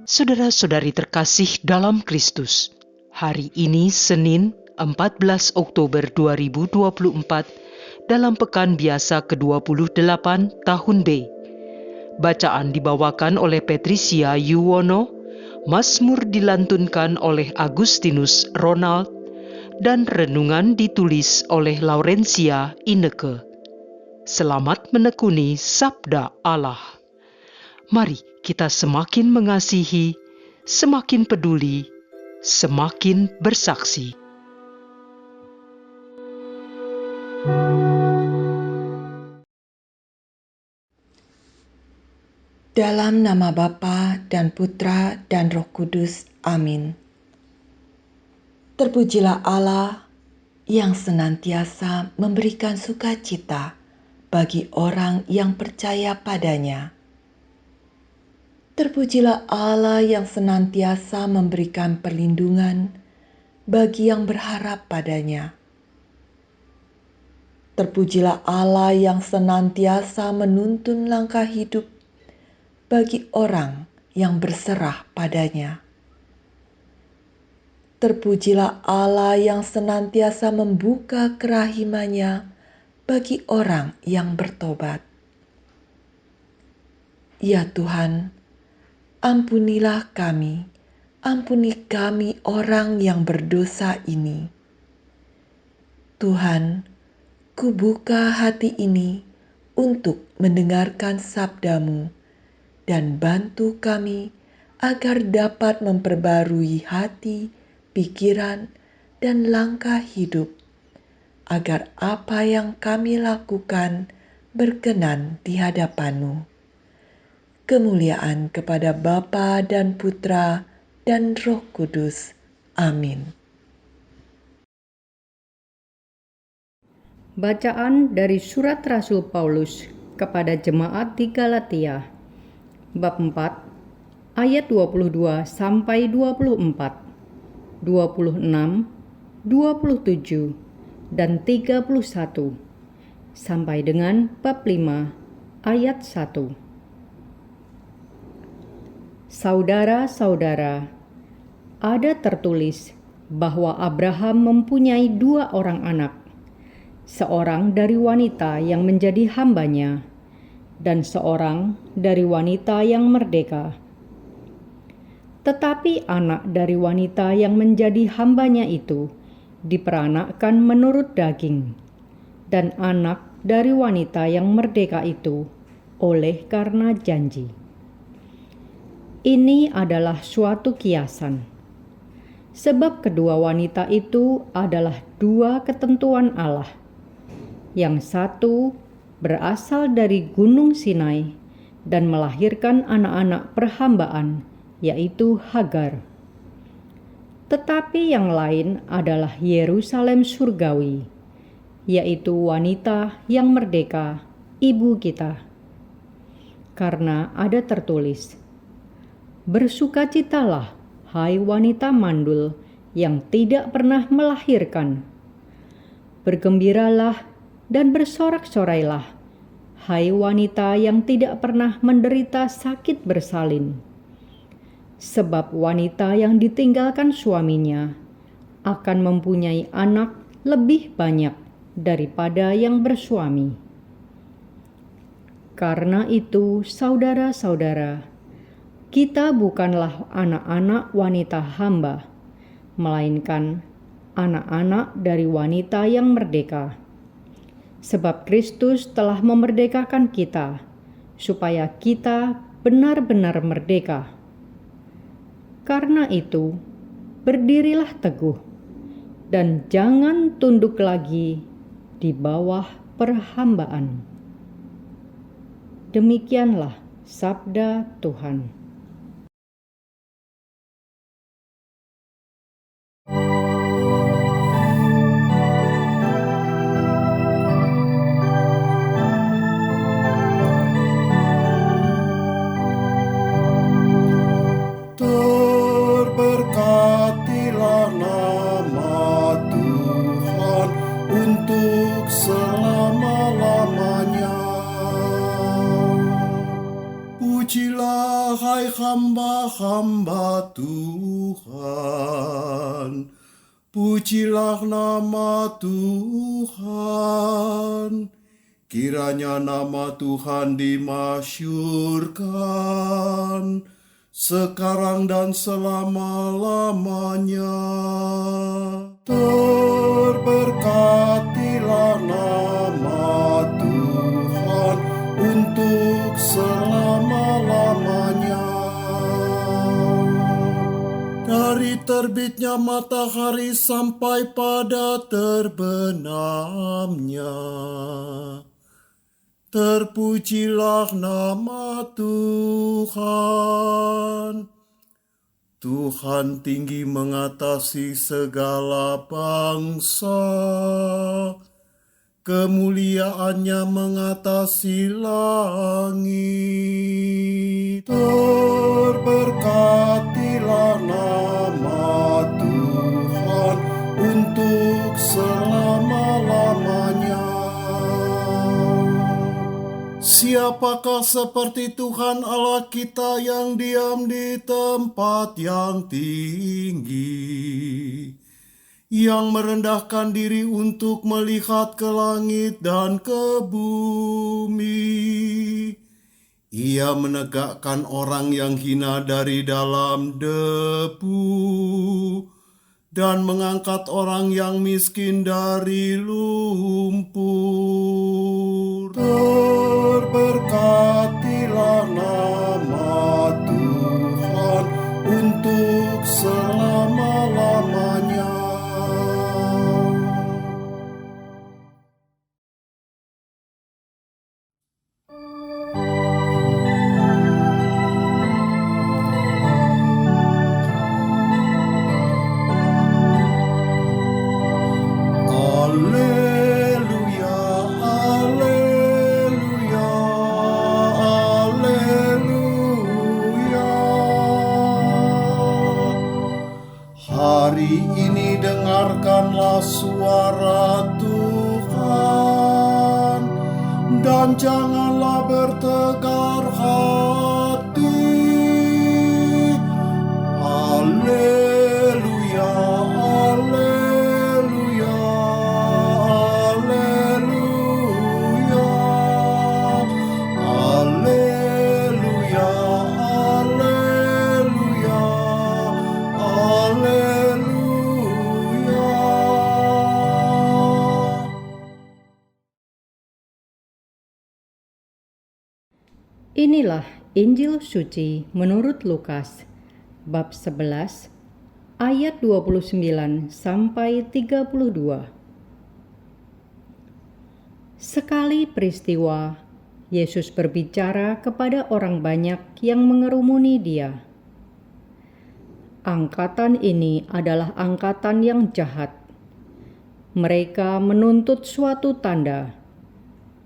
Saudara-saudari terkasih dalam Kristus, hari ini Senin 14 Oktober 2024 dalam pekan biasa ke-28 tahun B. Bacaan dibawakan oleh Patricia Yuwono, Mazmur dilantunkan oleh Agustinus Ronald, dan renungan ditulis oleh Laurencia Ineke. Selamat menekuni Sabda Allah. Mari kita semakin mengasihi, semakin peduli, semakin bersaksi. Dalam nama Bapa dan Putra dan Roh Kudus. Amin. Terpujilah Allah yang senantiasa memberikan sukacita bagi orang yang percaya padanya. Terpujilah Allah yang senantiasa memberikan perlindungan bagi yang berharap padanya. Terpujilah Allah yang senantiasa menuntun langkah hidup bagi orang yang berserah padanya. Terpujilah Allah yang senantiasa membuka kerahimannya bagi orang yang bertobat. Ya Tuhan, ampunilah kami, ampuni kami orang yang berdosa ini. Tuhan, kubuka hati ini untuk mendengarkan sabda-Mu dan bantu kami agar dapat memperbarui hati, pikiran, dan langkah hidup, agar apa yang kami lakukan berkenan di hadapan-Mu. Kemuliaan kepada Bapa dan Putra dan Roh Kudus. Amin. Bacaan dari Surat Rasul Paulus kepada jemaat di Galatia, bab 4, ayat 22 sampai 24, 26, 27, dan 31, sampai dengan bab 5, ayat 1. Saudara-saudara, ada tertulis bahwa Abraham mempunyai 2 orang anak, seorang dari wanita yang menjadi hambanya, dan seorang dari wanita yang merdeka. Tetapi anak dari wanita yang menjadi hambanya itu diperanakkan menurut daging, dan anak dari wanita yang merdeka itu oleh karena janji. Ini adalah suatu kiasan, sebab kedua wanita itu adalah 2 ketentuan Allah. Yang satu berasal dari Gunung Sinai dan melahirkan anak-anak perhambaan, yaitu Hagar. Tetapi yang lain adalah Yerusalem surgawi, yaitu wanita yang merdeka, ibu kita. Karena ada tertulis, bersukacitalah, hai wanita mandul yang tidak pernah melahirkan. Bergembiralah dan bersorak-sorailah, hai wanita yang tidak pernah menderita sakit bersalin. Sebab wanita yang ditinggalkan suaminya akan mempunyai anak lebih banyak daripada yang bersuami. Karena itu, saudara-saudara, kita bukanlah anak-anak wanita hamba, melainkan anak-anak dari wanita yang merdeka. Sebab Kristus telah memerdekakan kita, supaya kita benar-benar merdeka. Karena itu, berdirilah teguh, dan jangan tunduk lagi di bawah perhambaan. Demikianlah sabda Tuhan. Terberkatilah nama Tuhan untuk selama-lamanya. Pujilah hai hai hamba-hamba Tuhan. Pujilah nama Tuhan. Kiranya nama Tuhan dimasyhurkan sekarang dan selama-lamanya. Terberkatilah nama Tuhan untuk selama-lamanya. Dari terbitnya matahari sampai pada terbenamnya, terpujilah nama Tuhan. Tuhan tinggi mengatasi segala bangsa, kemuliaannya mengatasi langit. Terberkatilah nama Tuhan untuk selama-lamanya. Siapakah seperti Tuhan Allah kita yang diam di tempat yang tinggi, yang merendahkan diri untuk melihat ke langit dan ke bumi. Ia menegakkan orang yang hina dari dalam debu dan mengangkat orang yang miskin dari lumpur. Terberkatilah nama Tuhan untuk selama-lamanya. Hari ini dengarkanlah suara Tuhan, dan janganlah bertegar hati. Haleluya, haleluya, haleluya, haleluya, haleluya, haleluya. Inilah Injil suci menurut Lukas, bab 11, ayat 29 sampai 32. Sekali peristiwa, Yesus berbicara kepada orang banyak yang mengerumuni Dia. Angkatan ini adalah angkatan yang jahat. Mereka menuntut suatu tanda,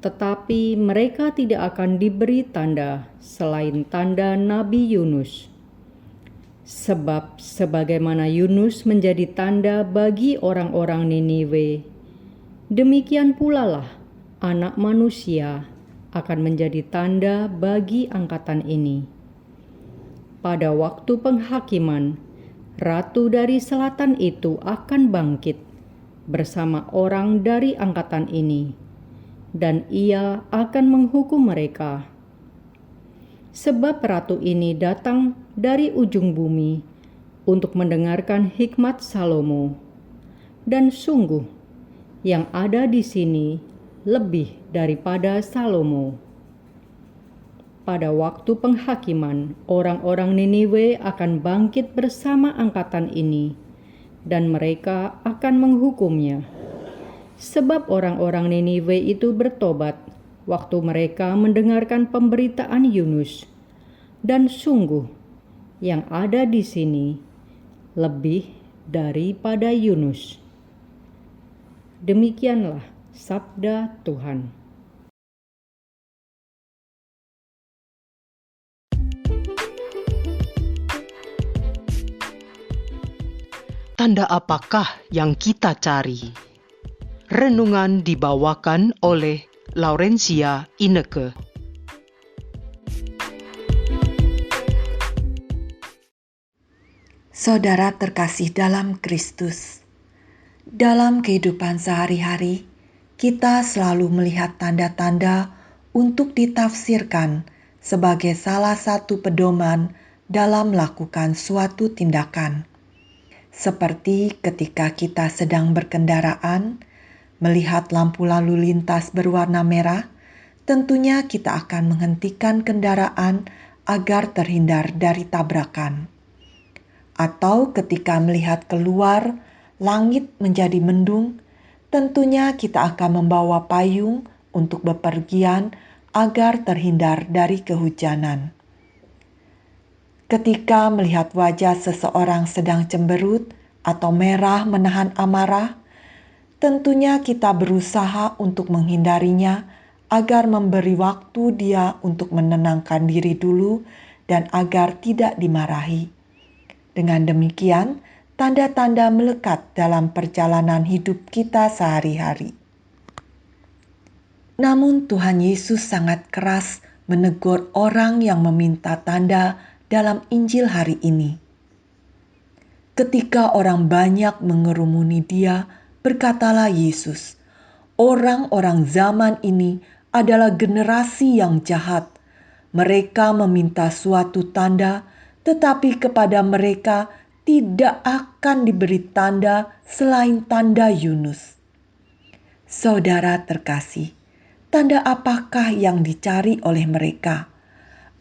tetapi mereka tidak akan diberi tanda selain tanda Nabi Yunus. Sebab sebagaimana Yunus menjadi tanda bagi orang-orang Niniwe, demikian pula lah Anak Manusia akan menjadi tanda bagi angkatan ini. Pada waktu penghakiman, Ratu dari Selatan itu akan bangkit bersama orang dari angkatan ini, dan ia akan menghukum mereka. Sebab ratu ini datang dari ujung bumi untuk mendengarkan hikmat Salomo, dan sungguh yang ada di sini lebih daripada Salomo. Pada waktu penghakiman, orang-orang Niniwe akan bangkit bersama angkatan ini, dan mereka akan menghukumnya. Sebab orang-orang Niniwe itu bertobat waktu mereka mendengarkan pemberitaan Yunus, dan sungguh yang ada di sini lebih daripada Yunus. Demikianlah sabda Tuhan. Tanda apakah yang kita cari? Renungan dibawakan oleh Laurencia Ineke. Saudara terkasih dalam Kristus, dalam kehidupan sehari-hari, kita selalu melihat tanda-tanda untuk ditafsirkan sebagai salah satu pedoman dalam melakukan suatu tindakan. Seperti ketika kita sedang berkendaraan, melihat lampu lalu lintas berwarna merah, tentunya kita akan menghentikan kendaraan agar terhindar dari tabrakan. Atau ketika melihat keluar, langit menjadi mendung, tentunya kita akan membawa payung untuk bepergian agar terhindar dari kehujanan. Ketika melihat wajah seseorang sedang cemberut atau merah menahan amarah, tentunya kita berusaha untuk menghindarinya agar memberi waktu dia untuk menenangkan diri dulu dan agar tidak dimarahi. Dengan demikian, tanda-tanda melekat dalam perjalanan hidup kita sehari-hari. Namun Tuhan Yesus sangat keras menegur orang yang meminta tanda dalam Injil hari ini. Ketika orang banyak mengerumuni dia, berkatalah Yesus, "Orang-orang zaman ini adalah generasi yang jahat. Mereka meminta suatu tanda, tetapi kepada mereka tidak akan diberi tanda selain tanda Yunus." Saudara terkasih, tanda apakah yang dicari oleh mereka?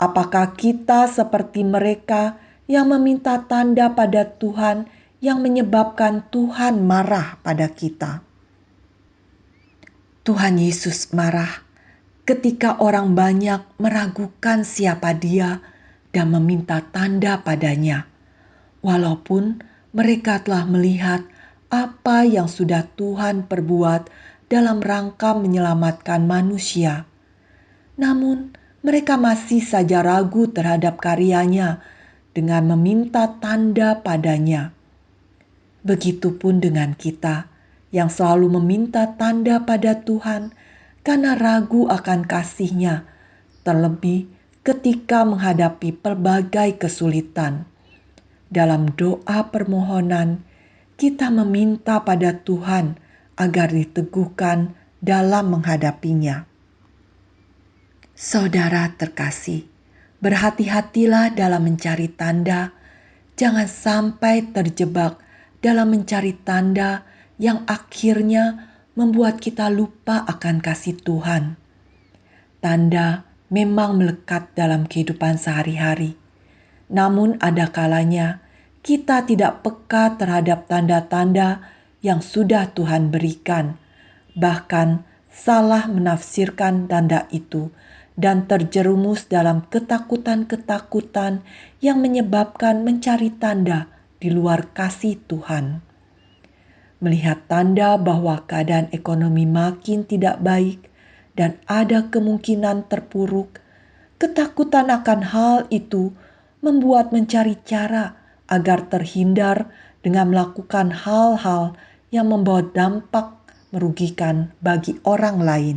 Apakah kita seperti mereka yang meminta tanda pada Tuhan yang menyebabkan Tuhan marah pada kita? Tuhan Yesus marah ketika orang banyak meragukan siapa Dia dan meminta tanda padanya, walaupun mereka telah melihat apa yang sudah Tuhan perbuat dalam rangka menyelamatkan manusia. Namun, mereka masih saja ragu terhadap karyanya dengan meminta tanda padanya. Begitupun dengan kita yang selalu meminta tanda pada Tuhan karena ragu akan kasih-Nya, terlebih ketika menghadapi pelbagai kesulitan. Dalam doa permohonan, kita meminta pada Tuhan agar diteguhkan dalam menghadapinya. Saudara terkasih, berhati-hatilah dalam mencari tanda. Jangan sampai terjebak dalam mencari tanda yang akhirnya membuat kita lupa akan kasih Tuhan. Tanda memang melekat dalam kehidupan sehari-hari. Namun ada kalanya kita tidak peka terhadap tanda-tanda yang sudah Tuhan berikan, bahkan salah menafsirkan tanda itu dan terjerumus dalam ketakutan-ketakutan yang menyebabkan mencari tanda di luar kasih Tuhan. Melihat tanda bahwa keadaan ekonomi makin tidak baik dan ada kemungkinan terpuruk, ketakutan akan hal itu membuat mencari cara agar terhindar dengan melakukan hal-hal yang membawa dampak merugikan bagi orang lain.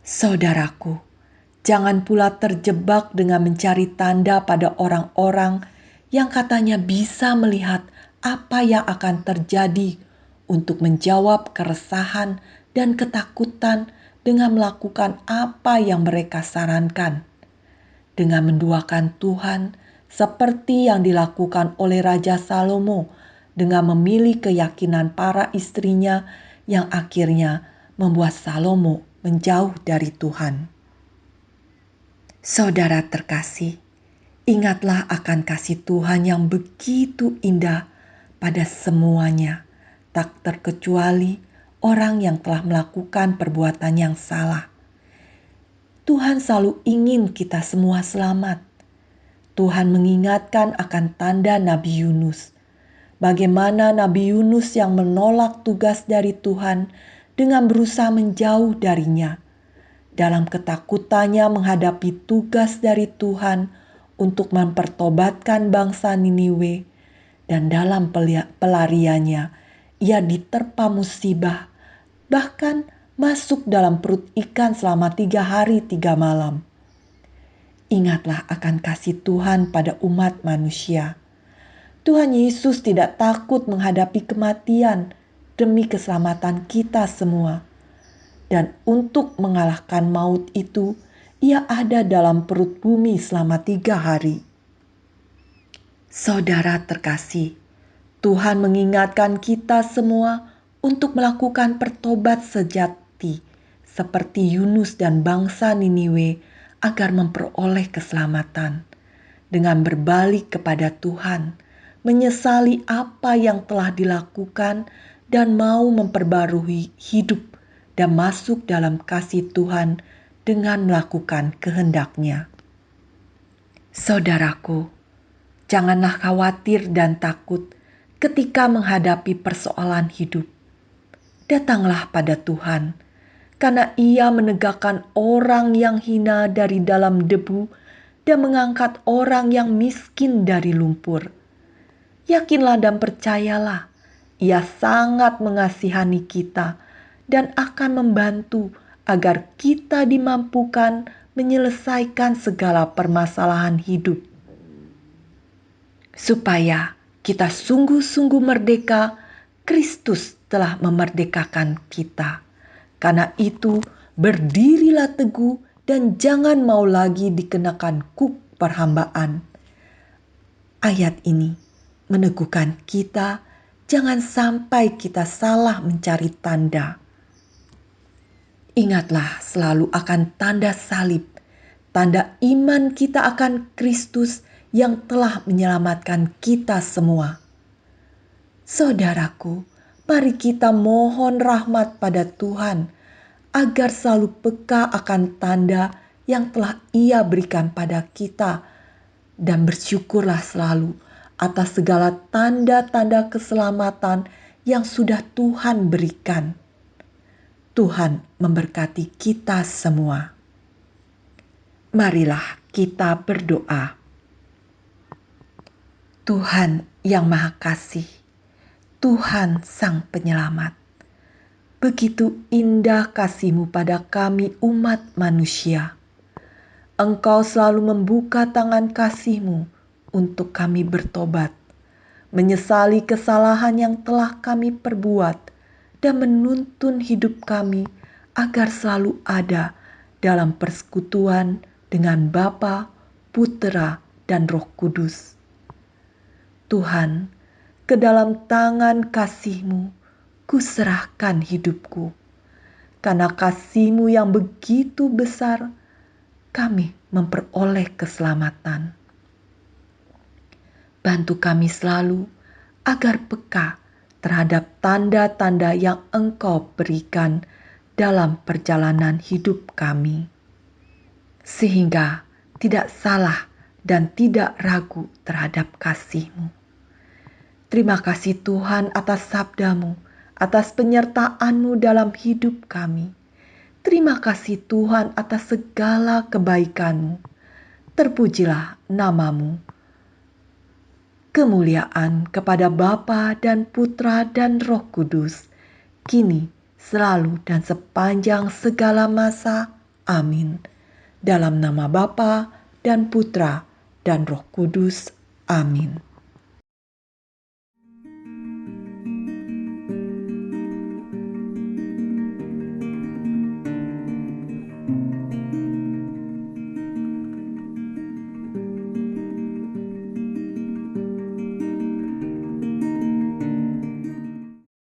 Saudaraku, jangan pula terjebak dengan mencari tanda pada orang-orang yang katanya bisa melihat apa yang akan terjadi untuk menjawab keresahan dan ketakutan dengan melakukan apa yang mereka sarankan. Dengan menduakan Tuhan seperti yang dilakukan oleh Raja Salomo dengan memilih keyakinan para istrinya yang akhirnya membuat Salomo menjauh dari Tuhan. Saudara terkasih, ingatlah akan kasih Tuhan yang begitu indah pada semuanya, tak terkecuali orang yang telah melakukan perbuatan yang salah. Tuhan selalu ingin kita semua selamat. Tuhan mengingatkan akan tanda Nabi Yunus. Bagaimana Nabi Yunus yang menolak tugas dari Tuhan dengan berusaha menjauh darinya. Dalam ketakutannya menghadapi tugas dari Tuhan untuk mempertobatkan bangsa Niniwe, dan dalam pelariannya ia diterpa musibah, bahkan masuk dalam perut ikan selama 3 hari 3 malam. Ingatlah akan kasih Tuhan pada umat manusia. Tuhan Yesus tidak takut menghadapi kematian demi keselamatan kita semua. Dan untuk mengalahkan maut itu, Ia ada dalam perut bumi selama 3 hari. Saudara terkasih, Tuhan mengingatkan kita semua untuk melakukan pertobat sejati seperti Yunus dan bangsa Niniwe agar memperoleh keselamatan. Dengan berbalik kepada Tuhan, menyesali apa yang telah dilakukan dan mau memperbarui hidup dan masuk dalam kasih Tuhan dengan melakukan kehendak-Nya. Saudaraku, janganlah khawatir dan takut ketika menghadapi persoalan hidup. Datanglah pada Tuhan, karena Ia menegakkan orang yang hina dari dalam debu dan mengangkat orang yang miskin dari lumpur. Yakinlah dan percayalah, Ia sangat mengasihani kita dan akan membantu agar kita dimampukan menyelesaikan segala permasalahan hidup. Supaya kita sungguh-sungguh merdeka, Kristus telah memerdekakan kita. Karena itu, berdirilah teguh dan jangan mau lagi dikenakan kuk perhambaan. Ayat ini meneguhkan kita, jangan sampai kita salah mencari tanda. Ingatlah selalu akan tanda salib, tanda iman kita akan Kristus yang telah menyelamatkan kita semua. Saudaraku, mari kita mohon rahmat pada Tuhan agar selalu peka akan tanda yang telah Ia berikan pada kita, dan bersyukurlah selalu atas segala tanda-tanda keselamatan yang sudah Tuhan berikan. Tuhan memberkati kita semua. Marilah kita berdoa. Tuhan yang Maha Kasih, Tuhan Sang Penyelamat, begitu indah kasih-Mu pada kami umat manusia. Engkau selalu membuka tangan kasih-Mu untuk kami bertobat, menyesali kesalahan yang telah kami perbuat, dan menuntun hidup kami agar selalu ada dalam persekutuan dengan Bapa, Putera, dan Roh Kudus. Tuhan, ke dalam tangan kasih-Mu kuserahkan hidupku. Karena kasih-Mu yang begitu besar, kami memperoleh keselamatan. Bantu kami selalu agar peka terhadap tanda-tanda yang Engkau berikan dalam perjalanan hidup kami, sehingga tidak salah dan tidak ragu terhadap kasih-Mu. Terima kasih Tuhan atas sabda-Mu, atas penyertaan-Mu dalam hidup kami. Terima kasih Tuhan atas segala kebaikan-Mu. Terpujilah nama-Mu. Kemuliaan kepada Bapa dan Putra dan Roh Kudus, kini, selalu, dan sepanjang segala masa. Amin. Dalam nama Bapa dan Putra dan Roh Kudus. Amin.